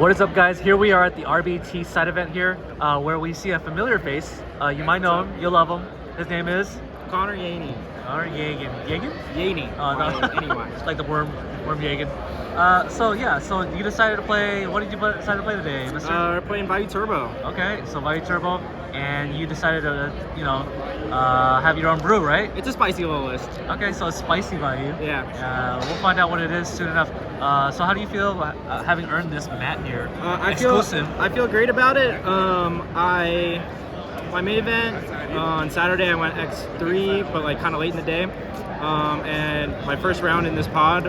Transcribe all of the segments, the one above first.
What is up, guys? Here we are at the RBET side event here, where we see a familiar face. You might know him, you'll love him. His name is Connor Yaney. Connor Yagan. Yagan? Yaney. No. Anyway. Like the worm Yagan. So you decided to play. What did you decide to play today, Mister? We're playing Vayu Turbo. Okay, so Vayu Turbo, and you decided to, have your own brew, right? It's a spicy little list. Okay, so it's spicy Vayu. Yeah. We'll find out what it is soon enough. So how do you feel having earned this mat here? Exclusive. I feel great about it. My main event on Saturday I went X3, but like kind of late in the day. And my first round in this pod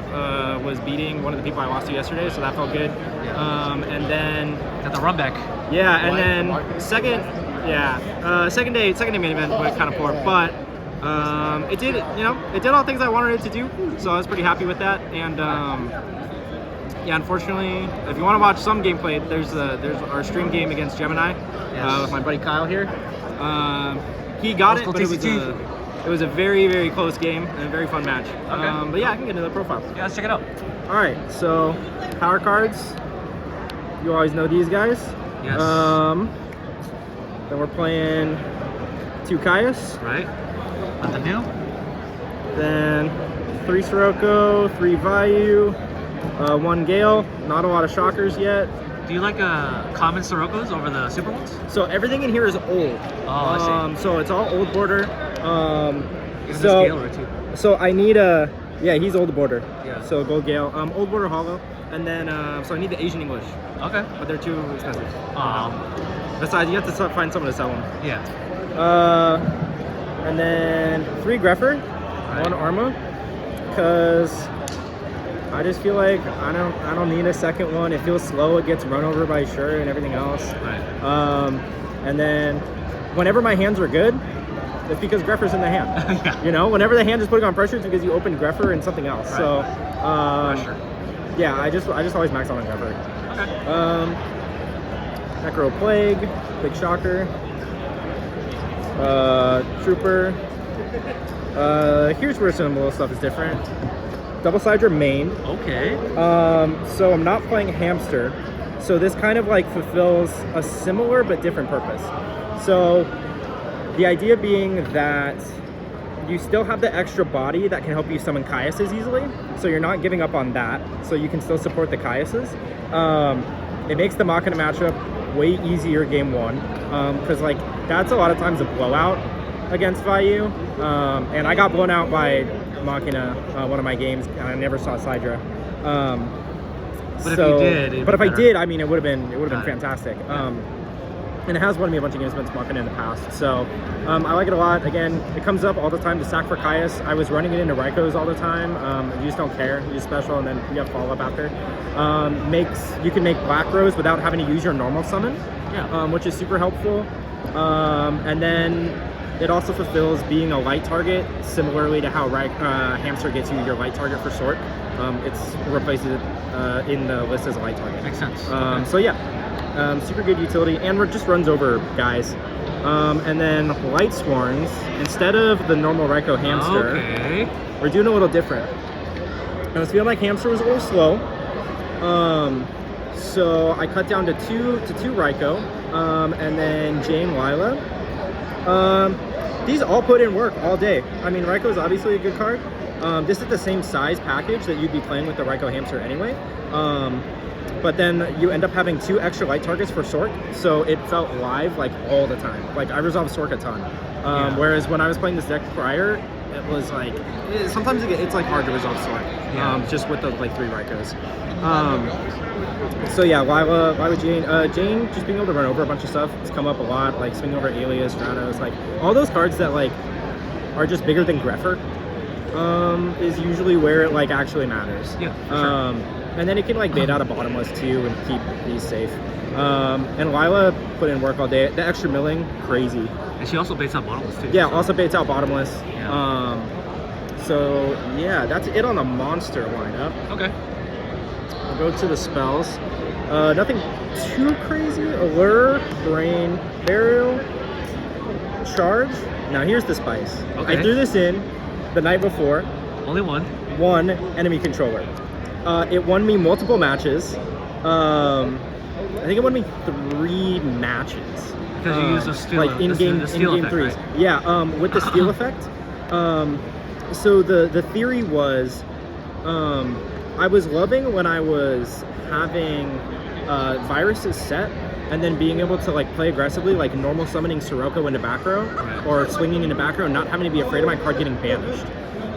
was beating one of the people I lost to yesterday, so that felt good. And then got the run back. Yeah, and then second day main event went kind of poor, but it did all the things I wanted it to do, so I was pretty happy with that. And yeah, unfortunately, if you want to watch some gameplay, there's our stream game against Gemini with my buddy Kyle here. He got it, but it was a very, very close game and a very fun match. Okay. But yeah, I can get into the profile. Yeah, let's check it out. All right, so power cards. You always know these guys. Yes. Then we're playing 2 Caius. Right. Nothing new. Then 3 Sirocco, 3 Vayu, 1 Gale. Not a lot of shockers yet. Do you like common Siroccos over the super ones? So everything in here is old. Oh, I see. So it's all old border. Is this Gale or too? So I need he's old border. Yeah. So gold Gale, old border hollow, and then so I need the Asian English. Okay. But they're too expensive. Besides, you have to find someone to sell them. Yeah. And then 3 Greffer, 1 Arma, because I just feel like I don't need a second one. It feels slow. It gets run over by Sure and everything else. Right. And then whenever my hands were good, it's because Greffer's in the hand. Yeah. You know, whenever the hand is putting on pressure, it's because you opened Greffer and something else. Right. So, Pressure. yeah, I just always max on Greffer. Okay. Necro Plague, Big Shocker, Trooper. Here's where some little stuff is different. Double Sidra main. Okay. So I'm not playing Hamster. So this kind of like fulfills a similar but different purpose. So the idea being that you still have the extra body that can help you summon Caiuses easily. So you're not giving up on that. So you can still support the Caiuses. It makes the Machina matchup way easier game 1. Because like that's a lot of times a blowout against Vayu. And I got blown out by Machina one of my games, and I never saw Sidra. But if you did, I did, I mean, it would have been fantastic. Yeah. And it has won me a bunch of games against Machina in the past. So I like it a lot. Again, it comes up all the time to sack for Caius. I was running it into Raikos all the time. You just don't care. You just special, and then you have follow up after. You can make Black Rose without having to use your normal summon, which is super helpful. And then it also fulfills being a light target, similarly to how Hamster gets you your light target for Sork. It replaces it in the list as a light target. Makes sense. So yeah, super good utility, and it just runs over guys. And then Light Swarms, instead of the normal Raiko Hamster, we're doing a little different. I was feeling like Hamster was a little slow, so I cut down to two Raiko, and then Jane Lila. These all put in work all day. I mean, Raiko is obviously a good card. This is the same size package that you'd be playing with the Raiko Hamster anyway. But then you end up having 2 extra light targets for Sork, so it felt live like all the time. Like I resolved Sork a ton. Whereas when I was playing this deck prior, it was like sometimes it's like hard to resolve Sork, just with the like 3 Raikos. So yeah, Lila, Jane, Jane just being able to run over a bunch of stuff. It's come up a lot, like swing over Alias, Stratos, like all those cards that like are just bigger than Greffer. Is usually where it like actually matters. Yeah. Sure. And then it can like bait out a bottomless too and keep these safe. And Lila put in work all day. The extra milling, crazy. And she also baits out bottomless too. Yeah, also baits out bottomless. Yeah. So yeah, that's it on the monster lineup. Okay. I'll go to the spells. Nothing too crazy. Allure, Brain, Burial, Charge. Now here's the spice. Okay. I threw this in the night before. Only one. One enemy controller. It won me multiple matches. I think it won me 3 matches. Because you use the steel, like in game effect, threes. right? Yeah, with the steal effect. So the theory was, I was loving when I was having viruses set and then being able to like play aggressively, like normal summoning Sirocco into back row or swinging into back row and not having to be afraid of my card getting banished.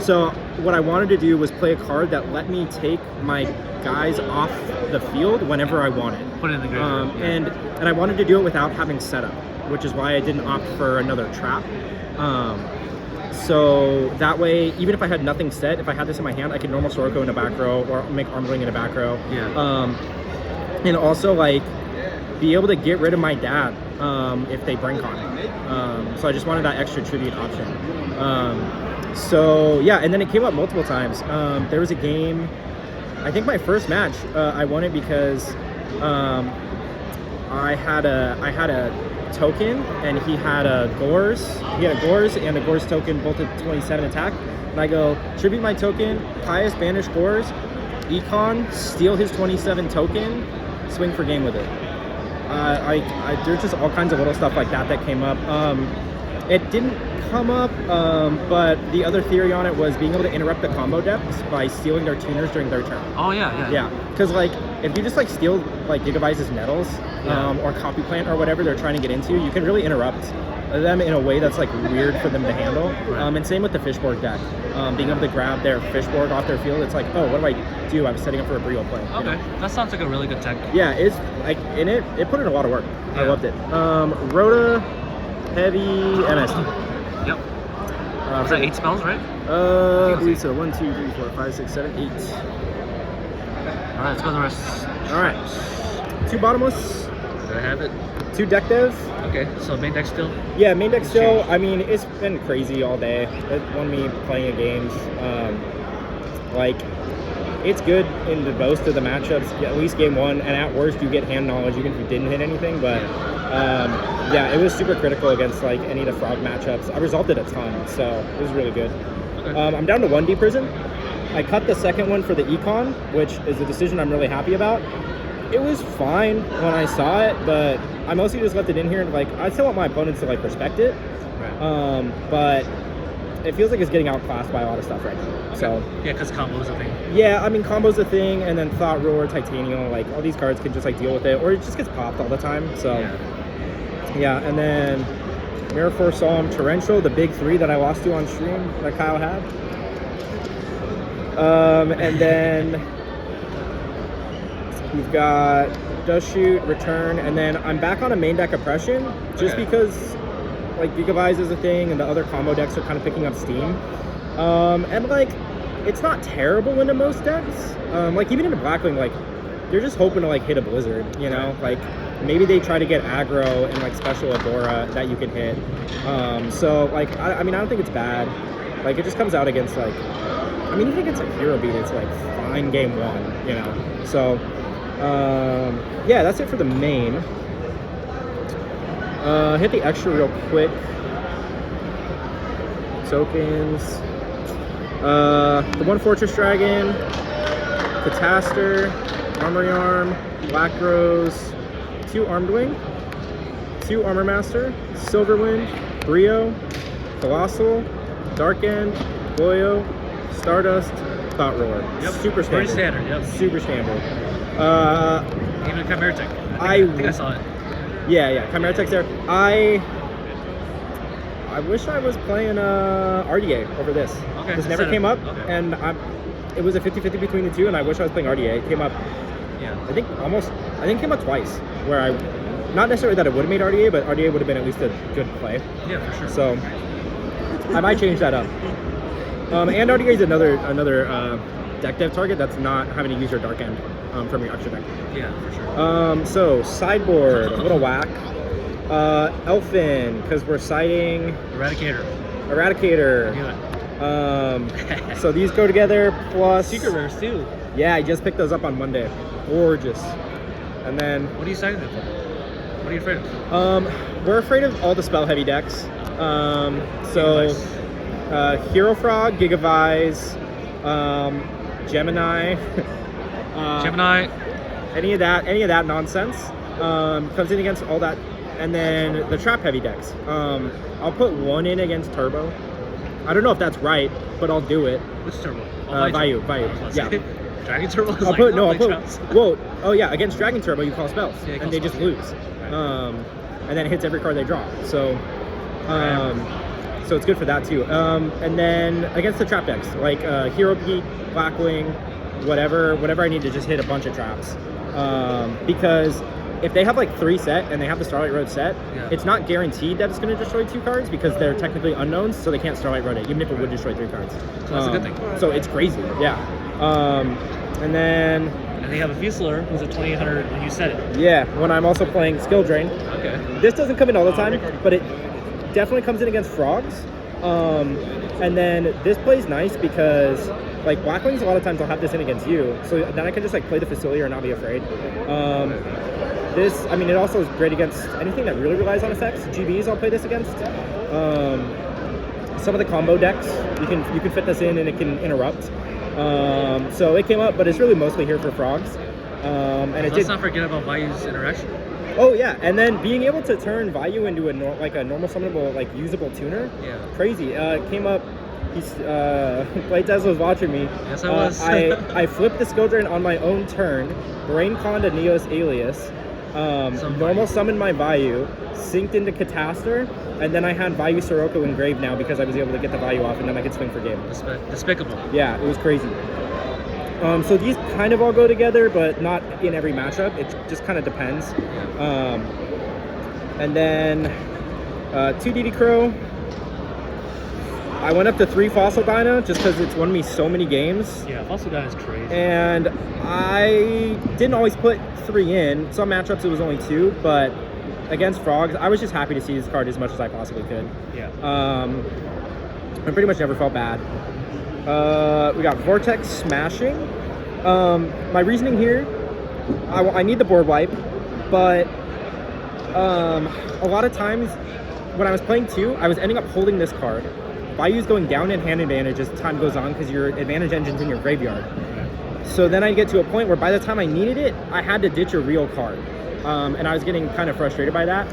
So what I wanted to do was play a card that let me take my guys off the field whenever I wanted. Put it in the graveyard. And I wanted to do it without having setup, which is why I didn't opt for another trap. So that way, even if I had nothing set, if I had this in my hand, I could normal Sirocco in a back row or make Armling in a back row. Yeah. And also like be able to get rid of my dad if they brink on it. So I just wanted that extra tribute option. So yeah, and then it came up multiple times. There was a game, I think my first match, I won it because I had a token and he had a Gores. He had a Gores and a Gores token, both at 27 attack. And I go, tribute my token, Pious banish Gores, Econ, steal his 27 token, swing for game with it. There's just all kinds of little stuff like that came up. It didn't come up, but the other theory on it was being able to interrupt the combo depths by stealing their tuners during their turn. Oh yeah. Yeah, because like if you just like steal like Gigavice's Nettles or Copy Plant or whatever they're trying to get into, you can really interrupt them in a way that's like weird for them to handle. Right. And same with the Fishborg deck, being able to grab their Fishborg off their field. It's like, oh, what do I do? I was setting up for a Brio play. Okay, You know? that sounds like a really good tech. Yeah, it's like in it put in a lot of work. Yeah. I loved it. Rhoda, Heavy, MST. Yep. Was that 8 spells, right? I believe so. 1, 2, 3, 4, 5, 6, 7, 8. All right, let's go to the rest. All right. 2 bottomless. Did I have it? 2 deck dev. Okay, so main deck still? Yeah, main deck still. I mean, it's been crazy all day. It won me plenty of games. Like, it's good in the most of the matchups, at least game 1, and at worst you get hand knowledge even if you didn't hit anything, but yeah, it was super critical against like any of the frog matchups. I resulted a ton, so it was really good. Okay. I'm down to 1D prison. I cut the second one for the econ, which is a decision I'm really happy about. It was fine when I saw it, but I mostly just left it in here and like I still want my opponents to like respect it. Right. But it feels like it's getting outclassed by a lot of stuff right now. Okay. So yeah, because combo's a thing. yeah, I mean combo's a thing, and then Thought Roar, Titanium, like all these cards can just like deal with it, or it just gets popped all the time. So yeah, and then Mirror Force Solemn, Torrential, the big 3 that I lost to on stream that Kyle had. And then we've got Dust Shoot, Return, and then I'm back on a main deck Oppression just because like Gigavice is a thing and the other combo decks are kind of picking up steam. And like it's not terrible into most decks. Like even in a Blackwing, like you're just hoping to like hit a Blizzard, you know? Like maybe they try to get aggro and like special Agora that you can hit. So like I mean I don't think it's bad. Like it just comes out against like I mean even against a Hero Beat it's like fine game 1, you know? So yeah, that's it for the main. Hit the extra real quick. Tokens. The 1 Fortress Dragon, Cataster, Armory Arm, Black Rose, 2 Armed Wing, 2 Armor Master, Silverwind, Brio, Colossal, Dark End, Goyo, Stardust, Thought Roar. Yep. Super standard. Pretty standard, yep. Super standard. Even Chimera Tech. I think I saw it. Yeah, Chimera Tech's there. I wish I was playing RDA over this. Okay. This never came up, Okay. and it was a 50-50 between the two, and I wish I was playing RDA. It came up, Yeah. I think it came up twice, where I, not necessarily that it would have made RDA, but RDA would have been at least a good play. Yeah, for sure. So, I might change that up. And RDA is another deck dev target that's not having to use your Dark End from your extra deck. Yeah, for sure. So, sideboard, a little whack. Elfin, because we're siding Eradicator. Eradicator. I knew it. So these go together plus Secret rares too. Yeah, I just picked those up on Monday. Gorgeous. And then What are you citing it for? What are you afraid of? we're afraid of all the spell heavy decks. So Hero Frog, Gigavice, Gemini. Gemini. Any of that nonsense. Comes in against all that. And then the trap heavy decks. I'll put one in against Turbo. I don't know if that's right, but I'll do it. Which turbo? Vayu. Yeah. Dragon turbo. Is I'll like, put, no, no, I'll put, well, oh yeah, against Dragon Turbo you call spells, Yeah, and they just spells, lose. Right. And then it hits every card they draw. So, so it's good for that too. And then against the trap decks, like Hero Beat, Blackwing, whatever I need to just hit a bunch of traps. Because if they have like 3 set and they have the Starlight Road set, it's not guaranteed that it's going to destroy 2 cards because they're technically unknowns, so they can't Starlight Road it, even if it would destroy 3 cards. So that's a good thing. So it's crazy, yeah. And then... And they have a Fusilier who's a 2800 when you set it. Yeah, when I'm also playing Skill Drain. Okay. This doesn't come in all the time, but it definitely comes in against Frogs. And then this plays nice because like Blackwings a lot of times I'll have this in against you, so then I can just like play the Fusilier and not be afraid. This, I mean, it also is great against anything that really relies on effects. GBs I'll play this against. Some of the combo decks, you can fit this in and it can interrupt. So it came up, but it's really mostly here for Frogs. And Let's not forget about Vayu's interaction. Oh yeah, and then being able to turn Vayu into a normal summonable, like usable tuner. Yeah. Crazy. Came up. He's Playtest was watching me. Yes, I was. I flipped the skill drain on my own turn. Brain Conda Neos Alias. Normal summon my Vayu, synced into Catastor, and then I had Vayu Sirocco engraved now because I was able to get the Vayu off, and then I could swing for game. Despicable. Yeah, it was crazy. So these kind of all go together, but not in every matchup. It just kind of depends. And then 2 DD Crow. I went up to 3 Fossil Dino just because it's won me so many games. Yeah, Fossil Dino is crazy. And I didn't always put 3 in. Some matchups it was only 2, but against Frogs, I was just happy to see this card as much as I possibly could. Yeah. I pretty much never felt bad. We got Vortex Smashing. My reasoning here, I need the board wipe, but a lot of times when I was playing 2, I was ending up holding this card. Vayu's going down in hand advantage as time goes on because your advantage engine's in your graveyard. So then I get to a point where by the time I needed it, I had to ditch a real card. And I was getting kind of frustrated by that.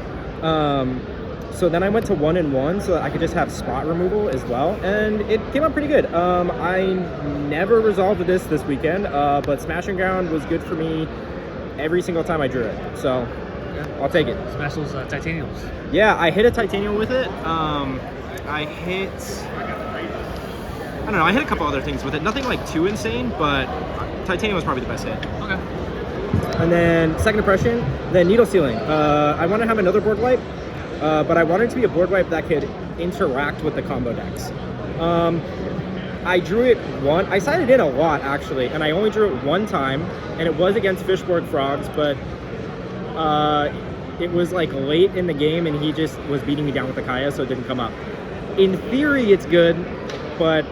So then I went to 1-1 so that I could just have spot removal as well, and it came out pretty good. I never resolved this weekend, but Smashing Ground was good for me every single time I drew it, so I'll take it. Smash those titaniums. Yeah, I hit a titanium with it. I don't know, I hit a couple other things with it. Nothing like too insane, but titanium was probably the best hit. Okay. And then second impression, then Needle Sealing. I want to have another board wipe. But I wanted it to be a board wipe that could interact with the combo decks. I drew it I sided in a lot actually, and I only drew it 1 time, and it was against Fishborg Frogs, but it was like late in the game and he just was beating me down with the Kaya, so it didn't come up. In theory it's good, but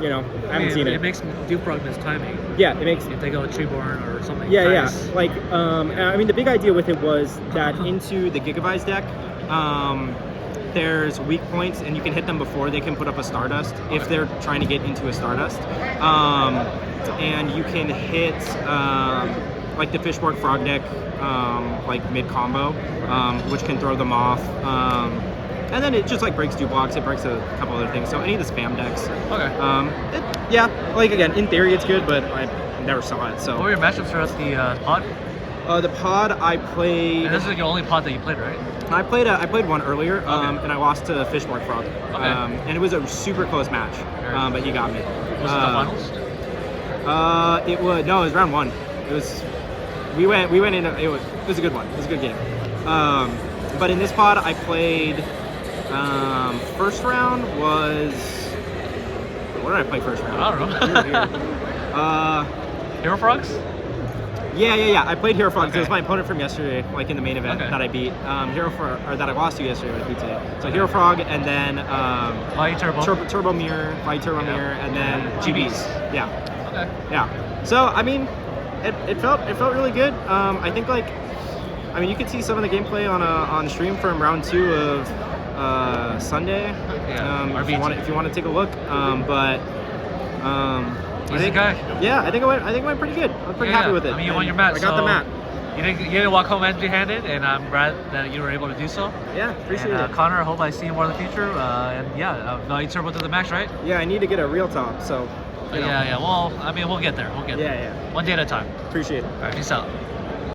you know, I haven't seen it. It makes Dewfrog miss timing. Yeah, it makes... If they go Treeborn or something. Yeah, nice. yeah. Like, I mean, the big idea with it was that into the Gigavise deck, there's weak points, and you can hit them before they can put up a Stardust if they're trying to get into a Stardust. And you can hit, like the Fishborg Frog deck, like mid-combo, which can throw them off. And then it just like breaks 2 blocks, it breaks a couple other things. So any of the spam decks. Okay. Yeah, like again, in theory it's good, but I never saw it. So. What were your matchups for the pod? The pod I played. And this is your only pod that you played, right? I played one earlier, and I lost to Fishborg Frog. Okay. And it was a super close match, but he got me. Was it the finals? It was round 1. It was. We went in. It was a good one. It was a good game. But in this pod I played. First round was... Where did I play first round? I don't know. Hero Frogs? Yeah. I played Hero Frogs. Okay. It was my opponent from yesterday, like in the main event that I beat. That I lost to yesterday, but I beat today. So Hero Frog, and then Vayu Turbo. Turbo Mirror, Vayu Turbo Mirror, and then GBs. Yeah. Okay. Yeah. So I mean, it felt really good. I think like, I mean, you could see some of the gameplay on stream from round 2 of Sunday. RBET. If you want to take a look. Easy guy. Yeah, I think it went pretty good. I'm pretty happy with it. I mean, you won your mat. I got the mat. you didn't walk home empty-handed, and I'm glad that you were able to do so. Yeah, appreciate And, it. Connor, I hope I see you more in the future. And yeah, Vayu turbo to the max, right? Yeah, I need to get a real top, so. you know. Yeah. Well, I mean, we'll get there. We'll get there. Yeah, One day at a time. appreciate it. All right, peace out.